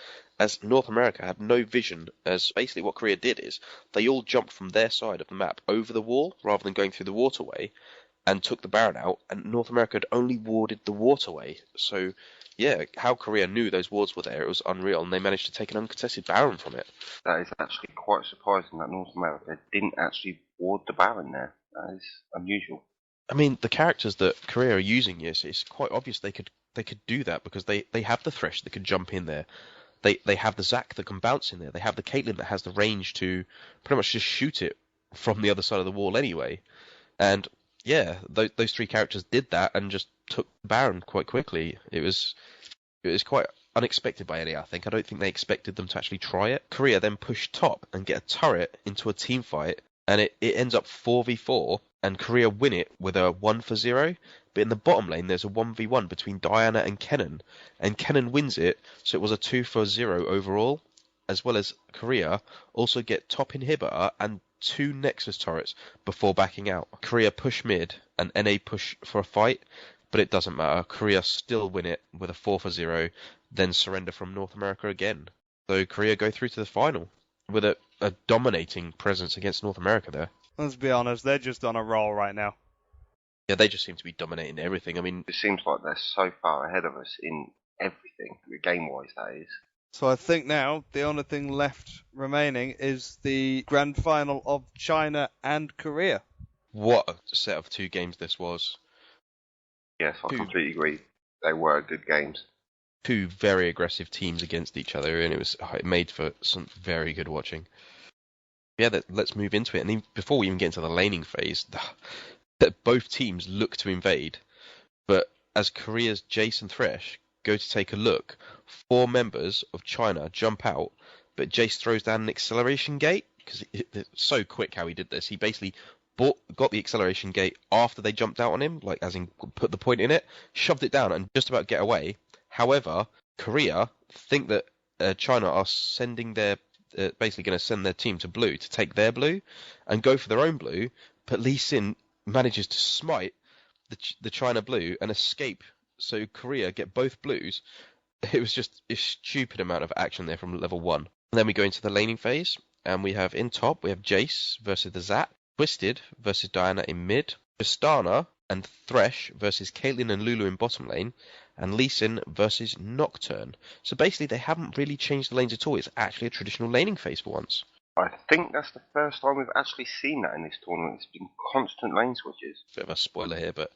as North America had no vision, as basically what Korea did is they all jumped from their side of the map over the wall rather than going through the waterway and took the Baron out, and North America had only warded the waterway. So yeah, how Korea knew those wards were there, it was unreal, and they managed to take an uncontested Baron from it. That is actually quite surprising that North America didn't actually ward the Baron there. That is unusual. I mean, the characters that Korea are using, yes, it's quite obvious they could do that because they have the Thresh that can jump in there. They have the Zac that can bounce in there. They have the Caitlyn that has the range to pretty much just shoot it from the other side of the wall anyway. And yeah, those three characters did that and just took Baron quite quickly. It was quite unexpected by any, I think. I don't think they expected them to actually try it. Korea then pushed top and get a turret into a team fight, and it ends up 4v4, and Korea win it with a 1-for-0. But in the bottom lane, there's a 1v1 between Diana and Kennen, and Kennen wins it, so it was a 2-for-0 overall, as well as Korea also get top inhibitor and 2 Nexus turrets before backing out. Korea push mid, and NA push for a fight, but it doesn't matter. Korea still win it with a 4-for-0, then surrender from North America again. So Korea go through to the final with a dominating presence against North America there. Let's be honest, they're just on a roll right now. Yeah, they just seem to be dominating everything. I mean, It seems like they're so far ahead of us in everything, game-wise, that is. So I think now the only thing left remaining is the grand final of China and Korea. what a set of 2 games this was. Yes, I Two- completely agree. They were good games. 2 very aggressive teams against each other, and it made for some very good watching. Yeah, let's move into it. And before we even get into the laning phase, that both teams look to invade, but as Korea's Jace and Thresh go to take a look, 4 members of China jump out, but Jace throws down an acceleration gate, because it's so quick how he did this. He basically got the acceleration gate after they jumped out on him, like as in put the point in it, shoved it down and just about get away. However, Korea think that China are sending their basically going to send their team to blue to take their blue and go for their own blue, but Lee Sin manages to smite the China blue and escape, so Korea get both blues. It was just a stupid amount of action there from level 1. And then we go into the laning phase, and we have in top, we have Jace versus the Zap, Twisted versus Diana in mid, Tristana and Thresh versus Caitlyn and Lulu in bottom lane, and Lee Sin versus Nocturne. So basically they haven't really changed the lanes at all. It's actually a traditional laning phase for once. I think that's the first time we've actually seen that in this tournament. It's been constant lane switches. Bit of a spoiler here, but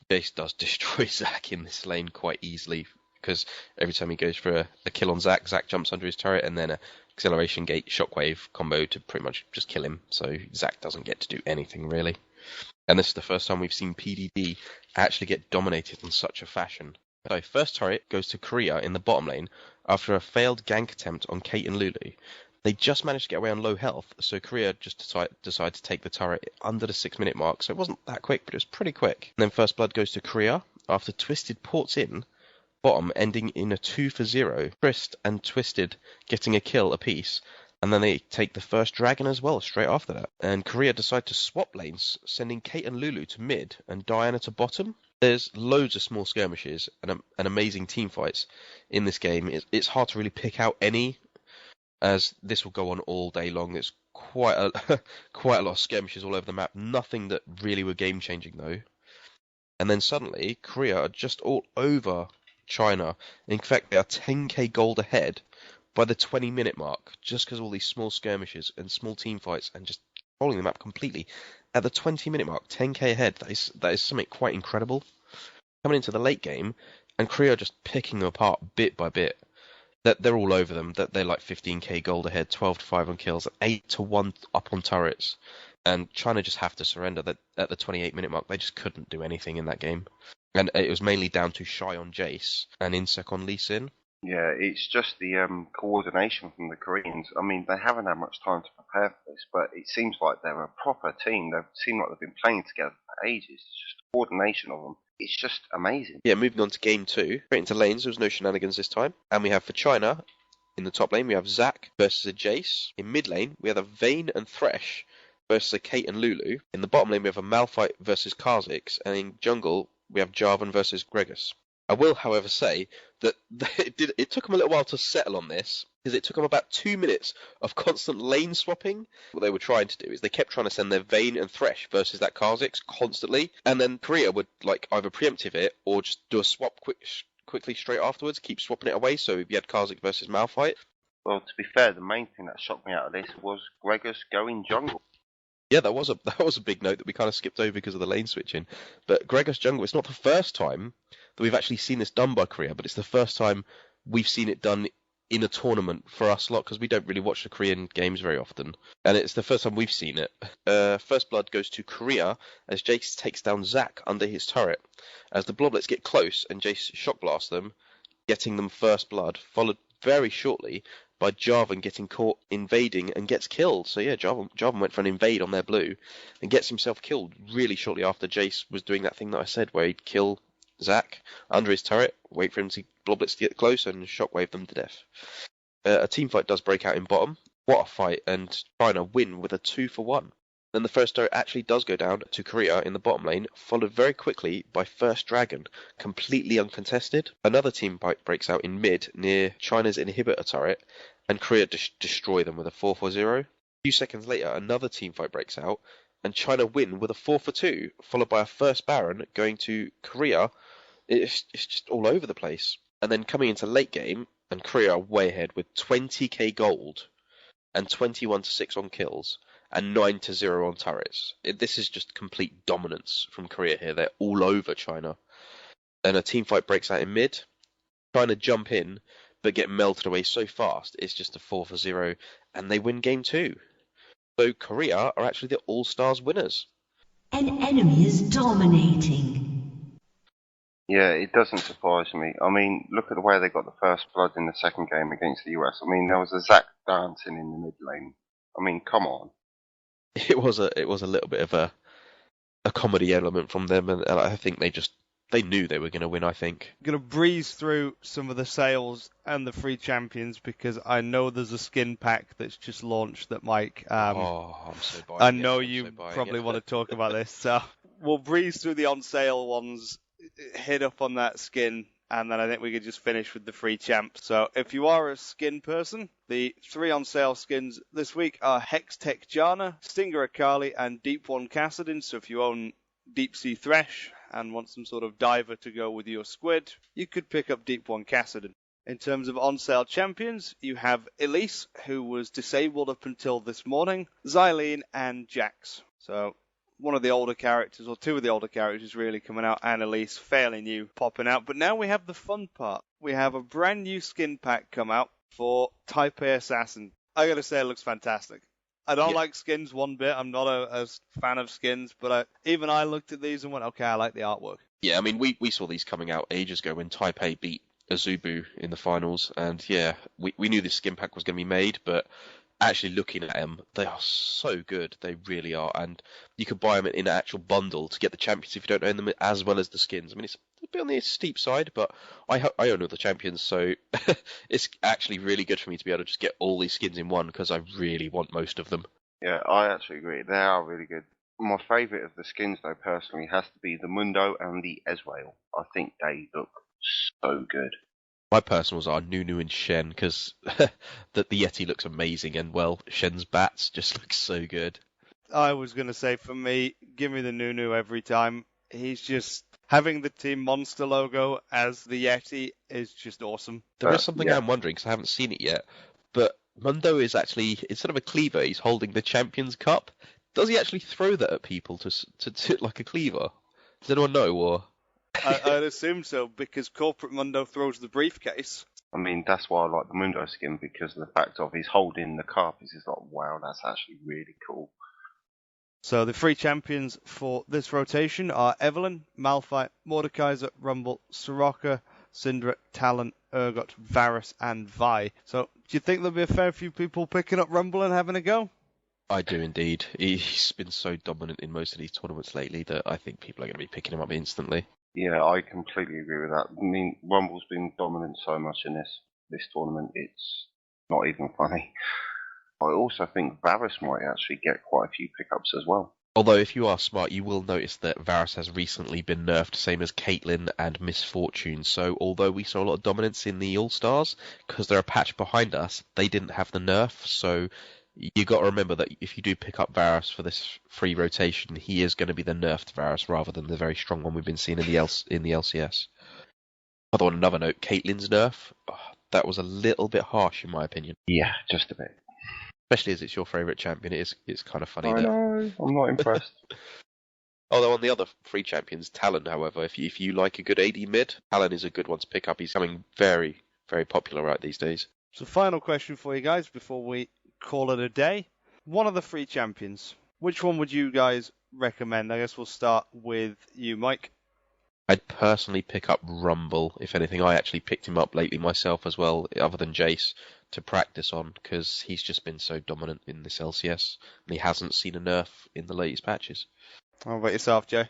Jace does destroy Zac in this lane quite easily, because every time he goes for a kill on Zac, Zac jumps under his turret, and then a acceleration gate shockwave combo to pretty much just kill him, so Zac doesn't get to do anything really. And this is the first time we've seen PDD actually get dominated in such a fashion. So first turret goes to Korea in the bottom lane after a failed gank attempt on Kate and Lulu. They just managed to get away on low health, so Korea just decided to take the turret under the 6-minute mark, so it wasn't that quick, but it was pretty quick. And then first blood goes to Korea after Twisted ports in, bottom ending in a 2-for-0. Trist and Twisted getting a kill apiece, and then they take the first dragon as well straight after that. And Korea decide to swap lanes, sending Kate and Lulu to mid and Diana to bottom. There's loads of small skirmishes and amazing team fights in this game. It's hard to really pick out any, as this will go on all day long. There's quite a lot of skirmishes all over the map. Nothing that really were game changing though. And then suddenly Korea are just all over China. In fact, they are 10k gold ahead by the 20-minute mark, just because all these small skirmishes and small team fights and just controlling the map completely. At the 20-minute mark, 10k ahead, that is something quite incredible. Coming into the late game, and Korea just picking them apart bit by bit. That they're all over them. That they're like 15k gold ahead, 12-5 on kills, 8-1 up on turrets, and China just have to surrender. That at the 28-minute mark, they just couldn't do anything in that game, and it was mainly down to Shy on Jace and Insec on Lee Sin. Yeah, it's just the coordination from the Koreans. I mean, they haven't had much time to prepare for this, but it seems like they're a proper team. They seem like they've been playing together for ages. It's just the coordination of them. It's just amazing. Yeah, moving on to game 2. Straight into lanes, there was no shenanigans this time. And we have for China, in the top lane, we have Zac versus a Jace. In mid lane, we have a Vayne and Thresh versus a Kate and Lulu. In the bottom lane, we have a Malphite versus Kha'Zix. And in jungle, we have Jarvan versus Gregus. I will, however, say that it took them a little while to settle on this, because it took them about 2 minutes of constant lane swapping. What they were trying to do is they kept trying to send their Vayne and Thresh versus that Kha'Zix constantly, and then Korea would like either preemptive it or just do a swap quickly straight afterwards, keep swapping it away, so you had Kha'Zix versus Malphite. Well, to be fair, the main thing that shocked me out of this was Gregus going jungle. Yeah, that was a big note that we kind of skipped over because of the lane switching. But Gregus jungle, it's not the first time that we've actually seen this done by Korea, but it's the first time we've seen it done in a tournament for us lot, because we don't really watch the Korean games very often, and it's the first time we've seen it. First blood goes to Korea as Jace takes down Zack under his turret. As the Bloblets get close and Jace shock blasts them, getting them first blood, followed very shortly by Jarvan getting caught invading and gets killed. So yeah, Jarvan went for an invade on their blue and gets himself killed really shortly after Jace was doing that thing that I said where he'd kill Zack under his turret, wait for him to Bloblets to get close and shockwave them to death. A team fight does break out in bottom. What a fight, and China win with a 2-for-1. Then the first turret actually does go down to Korea in the bottom lane, followed very quickly by First Dragon, completely uncontested. Another team fight breaks out in mid near China's inhibitor turret, and Korea destroy them with a 4-for-0. A few seconds later, another team fight breaks out, and China win with a 4-for-2, followed by a first Baron going to Korea. It's just all over the place. And then coming into late game, and Korea are way ahead with 20k gold and 21-6 on kills and 9-0 on turrets. This is just complete dominance from Korea here. They're all over China. And a team fight breaks out in mid. China jump in, but get melted away so fast. It's just a 4-for-0, and they win game 2. So Korea are actually the All-Stars winners. An enemy is dominating. Yeah, it doesn't surprise me. I mean, look at the way they got the first blood in the second game against the US. I mean, there was a Zack dancing in the mid lane. I mean, come on. It was a little bit of a comedy element from them, and I think they knew they were going to win. I think. I'm going to breeze through some of the sales and the free champions because I know there's a skin pack that's just launched that Mike. I'm so buying I it. know I'm you so buying probably it. want to talk about this, so we'll breeze through the on sale ones, hit up on that skin, and then I think we could just finish with the free champ. So if you are a skin person, the 3 on sale skins this week are Hextech Jana, Stinger Akali, and Deep One Kassadin. So if you own Deep Sea Thresh and want some sort of diver to go with your squid, you could pick up Deep One Kassadin. In terms of on-sale champions, you have Elise, who was disabled up until this morning, Xylene, and Jax. So one of the older characters, or 2 of the older characters really coming out, and Elise, fairly new, popping out. But now we have the fun part. We have a brand new skin pack come out for Taipei Assassin. I gotta say, it looks fantastic. I don't like skins one bit. I'm not a fan of skins, but even I looked at these and went, okay, I like the artwork. Yeah, I mean, we saw these coming out ages ago when Taipei beat Azubu in the finals, and yeah, we knew this skin pack was going to be made, but actually looking at them, they are so good. They really are, and you could buy them in an actual bundle to get the champions if you don't own them, as well as the skins. I mean, it's a bit on the steep side, but I own all the champions, so it's actually really good for me to be able to just get all these skins in one, because I really want most of them. Yeah, I actually agree. They are really good. My favourite of the skins, though, personally, has to be the Mundo and the Ezreal. I think they look so good. My personals are Nunu and Shen, because the Yeti looks amazing, and, well, Shen's bats just look so good. I was going to say, for me, give me the Nunu every time. He's just... having the Team Monster logo as the Yeti is just awesome. There is something I'm wondering, because I haven't seen it yet, but Mundo is actually, instead of a cleaver, he's holding the Champions Cup. Does he actually throw that at people to like a cleaver? Does anyone know, or...? I'd assume so, because Corporate Mundo throws the briefcase. I mean, that's why I like the Mundo skin, because of the fact of he's holding the cup. It's just like, wow, that's actually really cool. So the free champions for this rotation are Evelyn, Malphite, Mordekaiser, Rumble, Soraka, Syndra, Talon, Urgot, Varus, and Vi. So do you think there'll be a fair few people picking up Rumble and having a go? I do indeed. He's been so dominant in most of these tournaments lately that I think people are going to be picking him up instantly. Yeah, I completely agree with that. I mean, Rumble's been dominant so much in this tournament, it's not even funny. I also think Varus might actually get quite a few pickups as well. Although, if you are smart, you will notice that Varus has recently been nerfed, same as Caitlyn and Miss Fortune. So, although we saw a lot of dominance in the All-Stars, because they're a patch behind us, they didn't have the nerf. So, you got to remember that if you do pick up Varus for this free rotation, he is going to be the nerfed Varus rather than the very strong one we've been seeing in the LCS. Although, on another note, Caitlyn's nerf, that was a little bit harsh in my opinion. Yeah, just a bit. Especially as it's your favourite champion, it's kind of funny. I know, I'm not impressed. Although on the other free champions, Talon, however, if you like a good AD mid, Talon is a good one to pick up. He's becoming very, very popular right these days. So final question for you guys before we call it a day. One of the 3 champions. Which one would you guys recommend? I guess we'll start with you, Mike. I'd personally pick up Rumble. If anything, I actually picked him up lately myself as well, other than Jace, to practice on, because he's just been so dominant in this LCS, and he hasn't seen a nerf in the latest patches. How about yourself, Joe?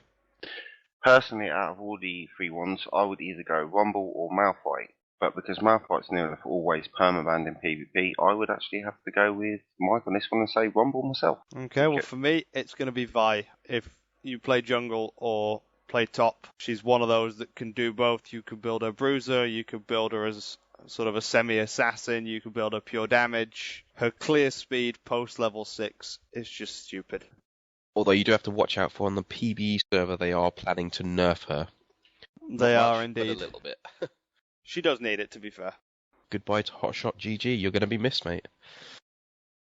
Personally, out of all the 3 ones, I would either go Rumble or Malphite. But because Malphite's near enough always permabanned in PvP, I would actually have to go with Mike on this one and say Rumble myself. Okay, well for me, it's going to be Vi. If you play jungle or play top, she's one of those that can do both. You could build her bruiser, you could build her as sort of a semi-assassin, you could build her pure damage. Her clear speed post level 6 is just stupid. Although you do have to watch out for on the PvE server, they are planning to nerf her. They are But indeed. a little bit. She does need it, to be fair. Goodbye to Hotshot GG. You're going to be missed, mate.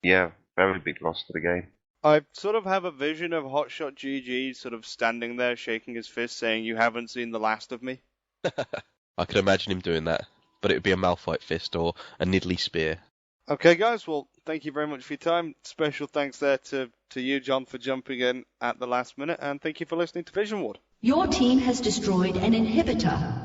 Yeah, very big loss to the game. I sort of have a vision of Hotshot GG sort of standing there shaking his fist saying, "You haven't seen the last of me." I could imagine him doing that, but it would be a Malphite fist or a Niddly spear. Okay, guys, well, thank you very much for your time. Special thanks there to you, John, for jumping in at the last minute, and thank you for listening to Vision Ward. Your team has destroyed an inhibitor.